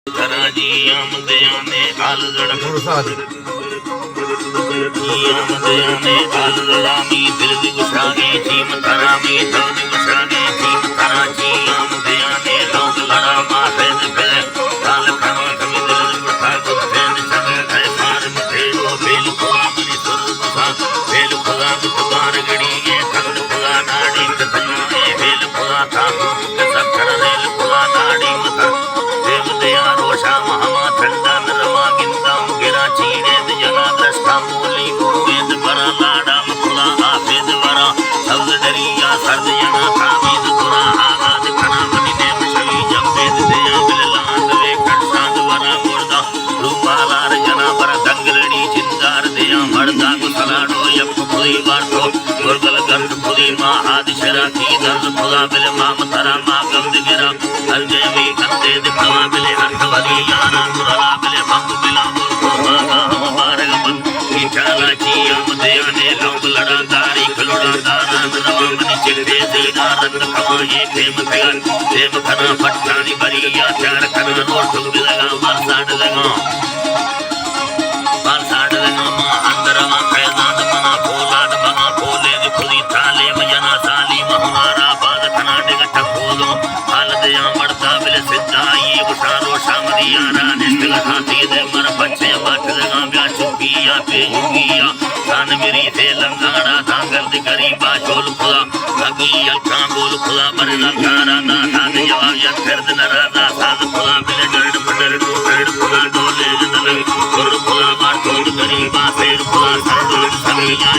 ਜੀ ਆਮਦਿਆਂ ਨੇ ਆਲੜਾ ਆਮਦਿਆਂ ਨੇ ਆਲੜਾ ਮੀ ਦਿਲ ਦੀ ਗੁਸ਼ਾਗੀ ਚੀਮ ਤਰਾ ਮੀ ਦਿਲ ਦੀ ਗੁਸ਼ਾਗੀ ਚੀਮ ਤਰਾ ਜੀ ਆਮਦਿਆਂ ਨੇ ਲੋਕ ਲੜਾ ਮਾਰੇ ਦੇ ਕਾਲ ਖਾਵਾ ਕਮੀ ਦਿਲ ਦੀ ਗੁਠਾ ਗੁੱਥੇ ਨੇ ਚਲੇ ਗਏ ਸਾਰ ਮਥੇ ਉਹ ਬੇਲ ਖੁਦਾ ਮਨੀ ਸੁਰਬਾ ਬੇਲ ਖੁਦਾ ਦੁਬਾਰ ਗੜੀ ਇਹ ਕੰਨ ਖੁਦਾ ਨਾੜੀ ਕਤਨਾ ਇਹ ਬੇਲ ਖੁਦਾ ਥਾ ਕੇ ਸਖਰ ਰੇਲ ਖੁਦਾ ਨਾੜੀ ਮਤ ਦੇਵ ਦਿਆ ਰੋਸ਼ਾ ਮਹਮਾ ਠੰਡਾ ਨਰਮਾ ਗਿੰਦਾ ਮੁਗਰਾ ਚੀੜੇ ਦੇ ਜਨਾ ਦਸਤਾ ਮੋਲੀ ਗੋਵੇਦ ਬਰਾ ਲਾੜਾ ਮਖੁਦਾ ਆਫੇਦ ਵਰਾ ਸਬਦ ਡਰੀਆ ਸਰਦ ਜਨਾ ਕਾਮੀਦ ਗੁਰਾ ਆਗਾਦ ਖਣਾ ਮਨੀ ਦੇ ਮਸ਼ਲੀ ਜੰਬੇਦ ਦਿਆ ਬਿਲਲਾਂਦ ਵੇ ਖੜਸਾਦ ਵਰਾ ਮੁਰਦਾ ਰੂਪਾਲਾਰ ਜਨਾ ਬਰਾ ਦੰਗਲੜੀ ਜਿੰਦਾਰ ਦਿਆ ਮਰਦਾ ਗੁਸਲਾੜੋ ਯਪ ਖੁਦੀ ਵਾਰਤੋ ਗੁਰਗਲ ਗੰਡ ਖੁਦੀ ਮਾ ਆਦਿ ਸ਼ਰਾ ਕੀ ਦਰਦ ਖੁਦਾ ਬਿਲ ਮਾਮ ਤਰਾ ਮਾ ਗੰਦ ਗਿਰਾ ਹਰ ਜੇ ਵੀ ਕੰਦੇ ਦੇ ਖਵਾ ਬਿਲੇ ਹੱਥ ਵਲੀ ਯਾਰਾ ਗੁਰਲਾ ਬਿਲੇ ਬੰਦ ਬਿਲਾ ਮੁਰਗਾ ਮੁਬਾਰਕ ਬੰਦ ਕੀ ਚਾਲਾ ਜੀ ਆਮਦਿਆਂ ਨੇ ਲੋਕ ਲੜਾਦਾਰੀ ਖਲੋੜਾਦਾਰਾਂ ਨਰਵਾ ਮਨੀ ਚਿੱਤੇ ਦੇ ਰੰਗ ਖਵਾਏ ਖੇਮ ਖਿਆਲ ਦੇਵ ਖਨਾ ਪੱਟਾਨੀ ਬਰੀਆ ਚਾਰ ਖਨਾ ਨੋਟ ਠੁਕ ਲਗਾ ਮਰ ਸਾਡ ਲਗਾ ਮਾ ਅੰਦਰ ਮਾ ਫੈਜ਼ਾਦ ਮਨਾ ਕੋਲਾਦ ਮਨਾ ਕੋਲੇ ਦੀ ਖੁਦੀ ਥਾਲੇ ਮਜਨਾ ਸਾਲੀ ਮਹਮਾਰਾ ਬਾਦ ਖਨਾ ਡਿਗ ਠਕੋਦੋ ਹਲਦਿਆਂ ਮੜਦਾ ਬਿਲ ਸਿੱਧਾਈ ਉਠਾਰੋ ਸ਼ਾਮਦੀ ਆਰਾ ਨਿਸ਼ਤਗ ਹਾਥੀ ਦੇ ਮਰ ਬੱਚੇ ਮੱਠ ਲਗਾ ਵਿਆ ਚੁੱਕੀਆ ਤੇ ਜੁਗੀਆ ਧਨ ਮੇਰੀ ਤੇ ਲੰਗਾੜਾ ਦਾਂਗਲ ਦੀ ਗਰੀਬਾ ਝੋਲ ਖੁਦਾ ਲਗੀ ਅੱਖਾਂ ਬੋਲ ਖੁਦਾ ਮਰੇ ਲੰਗਾੜਾ ਨਾ ਧਨ ਜਵਾਬ ਯਾ ਫਿਰਦ ਨਰਾਦਾ ਸਾਧ ਖੁਦਾ ਬਿਲ ਡਰਡ ਪਡਰ ਖੁਦਾ ਡੋਲੇ ਜਨਲ ਗੁਰ ਖੁਦਾ ਮਾਰ ਤੋੜ ਗਰੀਬਾ ਫੇਰ ਖੁਦਾ ਸਰਦੂਲ ਸਮੀਆਂ